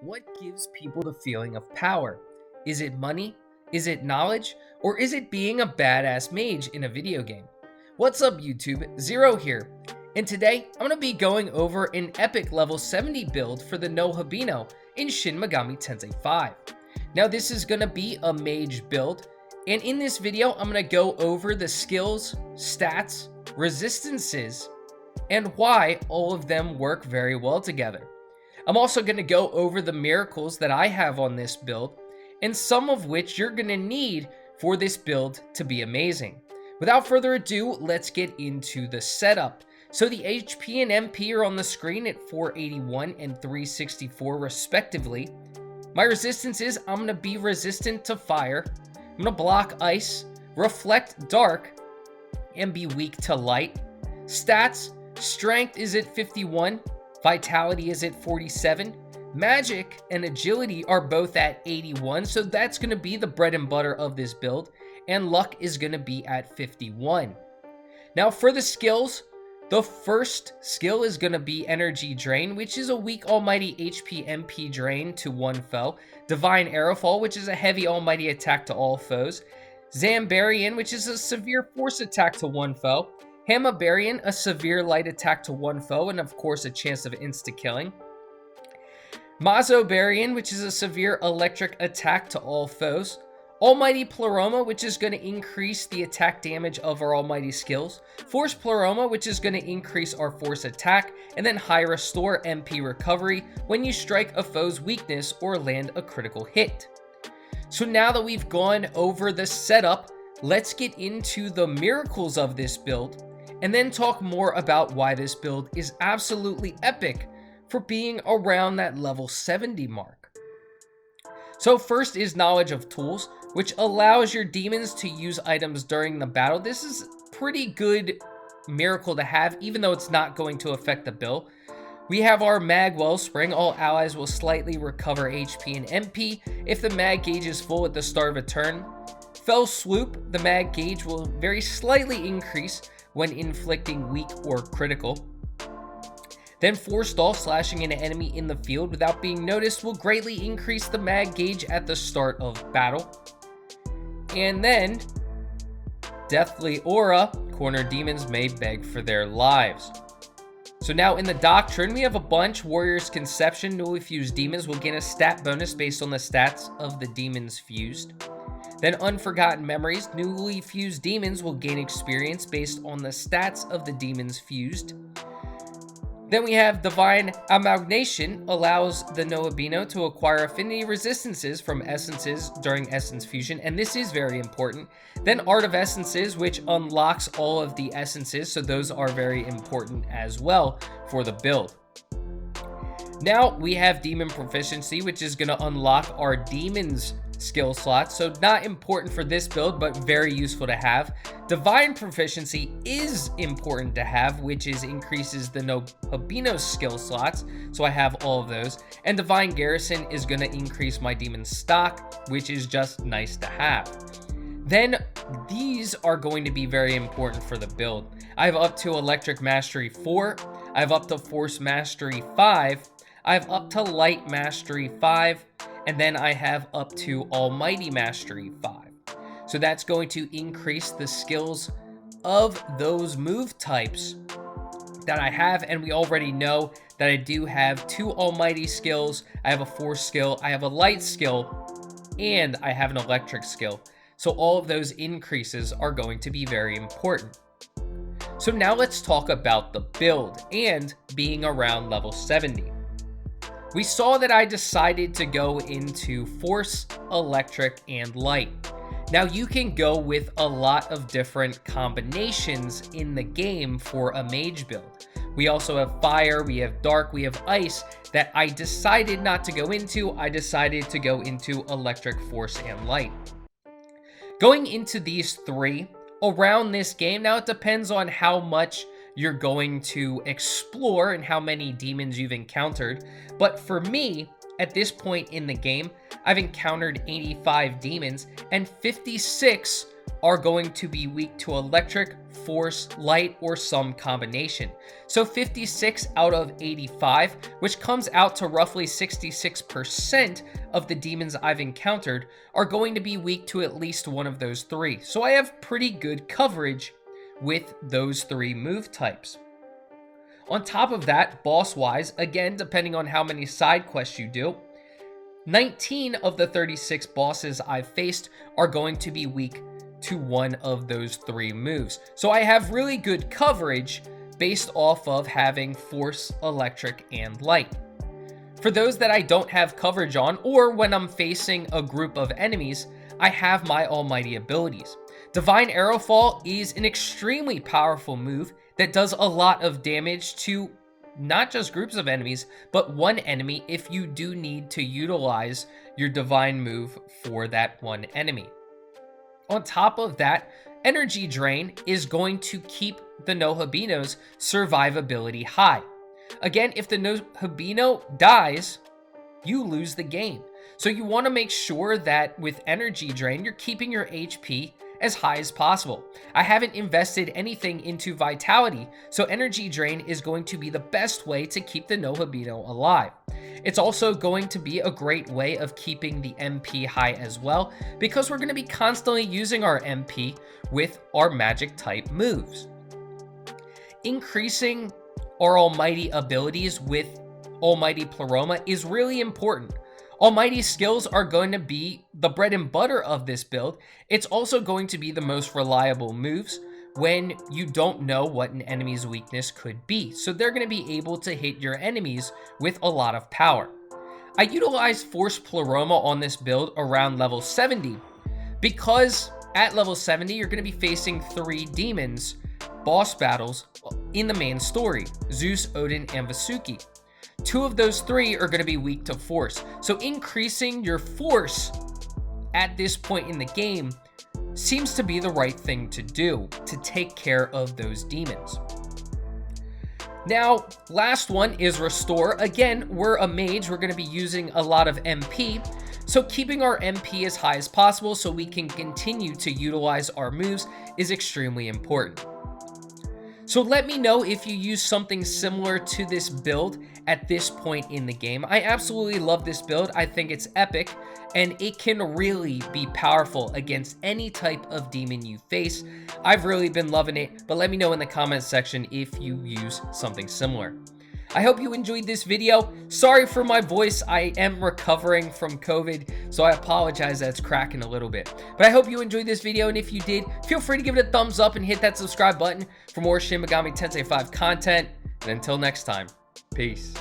What gives people the feeling of power? Is it money? Is it knowledge? Or is it being a badass mage in a video game? What's up YouTube, Zero here, and today I'm going to be going over an epic level 70 build for the Nahobino in Shin Megami Tensei V. Now this is going to be a mage build, and in this video I'm going to go over the skills, stats, resistances, and why all of them work very well together. I'm also going to go over the miracles that I have on this build, and some of which you're going to need for this build to be amazing. Without further ado, let's get into the setup. So the HP and MP are on the screen at 481 and 364 respectively. My resistance is I'm going to be resistant to fire, I'm going to block ice, reflect dark, and be weak to light. Stats, strength is at 51, vitality is at 47, magic and agility are both at 81, so that's going to be the bread and butter of this build, and luck is going to be at 51. Now for the skills, the first skill is going to be energy drain, which is a weak almighty HP MP drain to one foe, divine arrowfall, which is a heavy almighty attack to all foes, Zambarian, which is a severe force attack to one foe, Hamabarian, a severe light attack to one foe, and of course a chance of insta-killing. Mazobarian, which is a severe electric attack to all foes. Almighty Pleroma, which is going to increase the attack damage of our almighty skills. Force Pleroma, which is going to increase our force attack. And then High Restore MP Recovery when you strike a foe's weakness or land a critical hit. So now that we've gone over the setup, let's get into the miracles of this build, and then talk more about why this build is absolutely epic for being around that level 70 mark. So first is knowledge of tools, which allows your demons to use items during the battle. This is a pretty good miracle to have, even though it's not going to affect the build. We have our Mag Wellspring. All allies will slightly recover HP and MP if the Mag gauge is full at the start of a turn. Fell Swoop, the Mag gauge will very slightly increase when inflicting weak or critical. Then Forestall, slashing an enemy in the field without being noticed, will greatly increase the mag gauge at the start of battle. And then Deathly Aura, corner demons may beg for their lives. So now in the doctrine, we have a bunch. Warrior's Conception, newly fused demons will gain a stat bonus based on the stats of the demons fused. Then Unforgotten Memories, newly fused demons will gain experience based on the stats of the demons fused. Then we have Divine Amalgamation, allows the Nahobino to acquire affinity resistances from essences during essence fusion, and this is very important. Then Art of Essences, which unlocks all of the essences, so those are very important as well for the build. Now we have Demon Proficiency, which is going to unlock our demons skill slots, so not important for this build, but very useful to have. Divine Proficiency is important to have, which increases the Nahobino's skill slots, so I have all of those. And Divine Garrison is going to increase my demon stock, which is just nice to have. Then these are going to be very important for the build. I have up to Electric Mastery 4, I have up to Force Mastery 5, I have up to Light Mastery 5, and then I have up to Almighty Mastery 5. So that's going to increase the skills of those move types that I have, and we already know that I do have 2 Almighty skills, I have a Force skill, I have a Light skill, and I have an Electric skill. So all of those increases are going to be very important. So now let's talk about the build and being around level 70. We saw that I decided to go into Force, Electric, and Light. Now you can go with a lot of different combinations in the game for a mage build. We also have Fire, we have Dark, we have Ice that I decided not to go into. I decided to go into Electric, Force, and Light. Going into these 3 around this game, now it depends on how much you're going to explore and how many demons you've encountered. But for me, at this point in the game, I've encountered 85 demons, and 56 are going to be weak to electric, force, light, or some combination. So 56 out of 85, which comes out to roughly 66% of the demons I've encountered, are going to be weak to at least one of those three. So I have pretty good coverage with those three move types. On top of that, boss-wise, again, depending on how many side quests you do, 19 of the 36 bosses I've faced are going to be weak to one of those three moves. So I have really good coverage based off of having force, electric, and light. For those that I don't have coverage on, or when I'm facing a group of enemies, I have my almighty abilities. Divine Arrowfall is an extremely powerful move that does a lot of damage to not just groups of enemies, but one enemy if you do need to utilize your divine move for that one enemy. On top of that, Energy Drain is going to keep the Nahobino's survivability high. Again, if the Nahobino dies, you lose the game. So you want to make sure that with Energy Drain, you're keeping your HP as high as possible. I haven't invested anything into Vitality, so Energy Drain is going to be the best way to keep the Nahobino alive. It's also going to be a great way of keeping the MP high as well, because we're going to be constantly using our MP with our magic type moves. Increasing our almighty abilities with Almighty Pleroma is really important. Almighty skills are going to be the bread and butter of this build. It's also going to be the most reliable moves when you don't know what an enemy's weakness could be. So they're going to be able to hit your enemies with a lot of power. I utilized Force Pleroma on this build around level 70 because at level 70, you're going to be facing 3 demons, boss battles in the main story, Zeus, Odin, and Vasuki. 2 of those 3 are going to be weak to force. So increasing your force at this point in the game seems to be the right thing to do to take care of those demons. Now, last one is Restore. Again, we're a mage. We're going to be using a lot of MP. So keeping our MP as high as possible so we can continue to utilize our moves is extremely important. So let me know if you use something similar to this build at this point in the game. I absolutely love this build. I think it's epic, and it can really be powerful against any type of demon you face. I've really been loving it, but let me know in the comments section if you use something similar. I hope you enjoyed this video. Sorry for my voice. I am recovering from COVID, so I apologize that it's cracking a little bit. But I hope you enjoyed this video, and if you did, feel free to give it a thumbs up and hit that subscribe button for more Shin Megami Tensei V content. And until next time, peace.